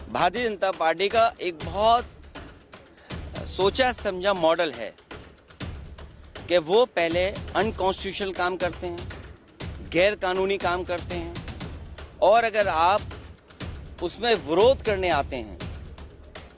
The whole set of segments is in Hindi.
भारतीय जनता पार्टी का एक बहुत सोचा समझा मॉडल है कि वो पहले अनकॉन्स्टिट्यूशनल काम करते हैं, गैर कानूनी काम करते हैं, और अगर आप उसमें विरोध करने आते हैं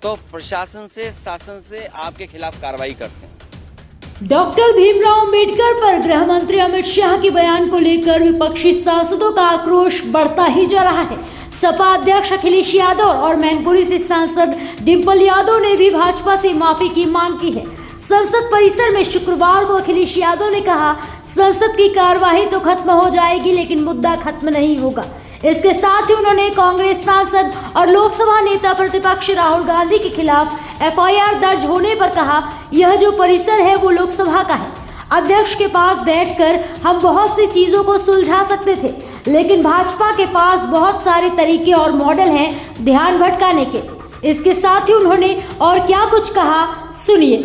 तो प्रशासन से, शासन से आपके खिलाफ कार्रवाई करते हैं। डॉक्टर भीमराव अंबेडकर पर गृह मंत्री अमित शाह के बयान को लेकर विपक्षी सांसदों का आक्रोश बढ़ता ही जा रहा है। सपा अध्यक्ष अखिलेश यादव और मैनपुरी से सांसद डिंपल यादव ने भी भाजपा से माफी की मांग की है। संसद परिसर में शुक्रवार को अखिलेश यादव ने कहा, संसद की कार्यवाही तो खत्म हो जाएगी लेकिन मुद्दा खत्म नहीं होगा। इसके साथ ही उन्होंने कांग्रेस सांसद और लोकसभा नेता प्रतिपक्ष राहुल गांधी के खिलाफ एफआईआर दर्ज होने पर कहा, यह जो परिसर है वो लोकसभा का है। अध्यक्ष के पास बैठकर हम बहुत सी चीजों को सुलझा सकते थे, लेकिन भाजपा के पास बहुत सारे तरीके और मॉडल हैं ध्यान भटकाने के। इसके साथ ही उन्होंने और क्या कुछ कहा, सुनिए।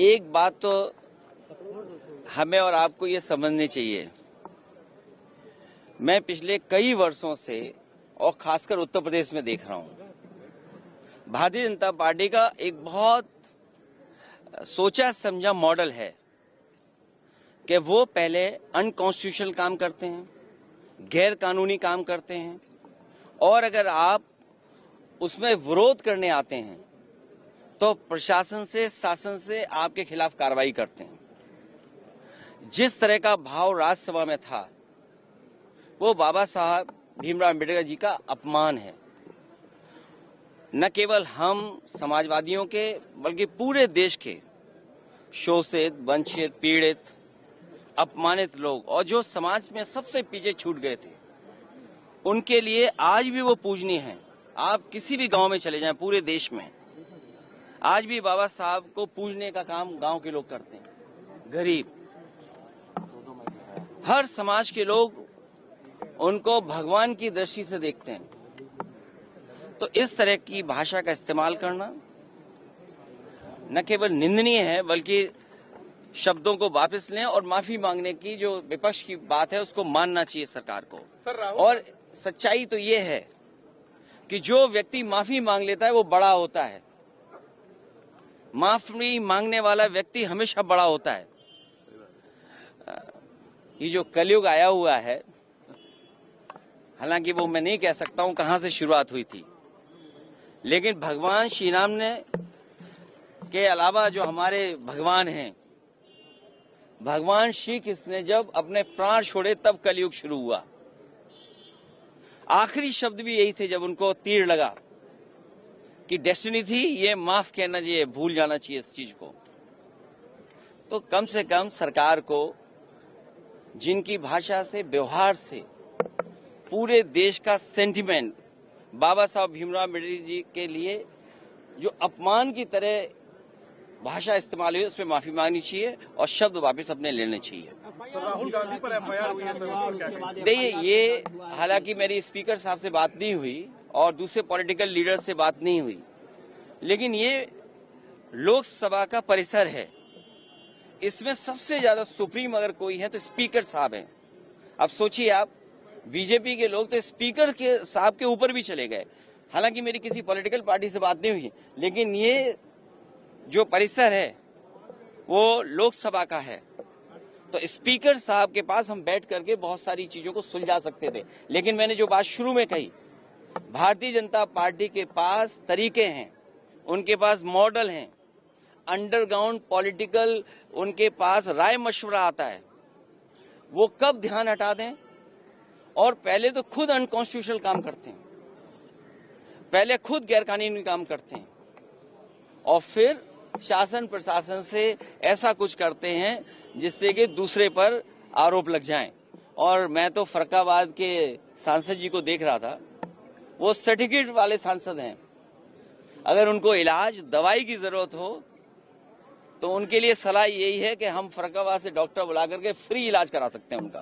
एक बात तो हमें और आपको ये समझनी चाहिए, मैं पिछले कई वर्षों से और खासकर उत्तर प्रदेश में देख रहा हूं, भारतीय जनता पार्टी का एक बहुत सोचा समझा मॉडल है कि वो पहले अनकॉन्स्टिट्यूशनल काम करते हैं, गैर कानूनी काम करते हैं, और अगर आप उसमें विरोध करने आते हैं तो प्रशासन से, शासन से आपके खिलाफ कार्रवाई करते हैं। जिस तरह का भाव राज्यसभा में था वो बाबा साहब भीमराव अंबेडकर जी का अपमान है। न केवल हम समाजवादियों के बल्कि पूरे देश के शोषित, वंचित, पीड़ित, अपमानित लोग और जो समाज में सबसे पीछे छूट गए थे, उनके लिए आज भी वो पूजनीय हैं। आप किसी भी गांव में चले जाएं पूरे देश में, आज भी बाबा साहब को पूजने का काम गांव के लोग करते हैं। गरीब, हर समाज के लोग उनको भगवान की दृष्टि से देखते हैं। तो इस तरह की भाषा का इस्तेमाल करना न केवल निंदनीय है बल्कि शब्दों को वापस लें और माफी मांगने की जो विपक्ष की बात है उसको मानना चाहिए सरकार को। और सच्चाई तो ये है कि जो व्यक्ति माफी मांग लेता है वो बड़ा होता है। माफी मांगने वाला व्यक्ति हमेशा बड़ा होता है। ये जो कलयुग आया हुआ है, हालांकि वो मैं नहीं कह सकता हूं कहां से शुरुआत हुई थी, लेकिन भगवान श्री राम ने के अलावा जो हमारे भगवान हैं, भगवान श्री कृष्ण ने जब अपने प्राण छोड़े तब कलयुग शुरू हुआ। आखिरी शब्द भी यही थे जब उनको तीर लगा कि डेस्टिनी थी, ये माफ कहना चाहिए, भूल जाना चाहिए इस चीज को। तो कम से कम सरकार को जिनकी भाषा से, व्यवहार से पूरे देश का सेंटिमेंट बाबा साहब भीमराव अम्बेडकर जी के लिए जो अपमान की तरह भाषा इस्तेमाल हुई, उस पर माफी मांगनी चाहिए और शब्द वापस अपने लेने चाहिए। राहुल गांधी पर एफआईआर हुई है। देखिए, ये हालांकि मेरी स्पीकर साहब से बात नहीं हुई और दूसरे पॉलिटिकल लीडर से बात नहीं हुई, लेकिन ये लोकसभा का परिसर है, इसमें सबसे ज्यादा सुप्रीम अगर कोई है तो स्पीकर साहब हैं। अब सोचिए आप, बीजेपी के लोग तो स्पीकर के साहब के ऊपर भी चले गए। हालांकि मेरी किसी पॉलिटिकल पार्टी से बात नहीं हुई, लेकिन ये जो परिसर है वो लोकसभा का है, तो स्पीकर साहब के पास हम बैठ करके बहुत सारी चीजों को सुलझा सकते थे। लेकिन मैंने जो बात शुरू में कही, भारतीय जनता पार्टी के पास तरीके हैं, उनके पास मॉडल हैं, अंडरग्राउंड पॉलिटिकल उनके पास राय मशवरा आता है। वो कब ध्यान हटा दें, और पहले तो खुद अनकॉन्स्टिट्यूशनल काम करते हैं, पहले खुद गैरकानूनी काम करते हैं, और फिर शासन प्रशासन से ऐसा कुछ करते हैं जिससे कि दूसरे पर आरोप लग जाएं। और मैं तो फरक्काबाद के सांसद जी को देख रहा था, वो सर्टिफिकेट वाले सांसद हैं। अगर उनको इलाज, दवाई की जरूरत हो तो उनके लिए सलाह यही है कि हम फरक्काबाद से डॉक्टर बुला करके फ्री इलाज करा सकते हैं उनका।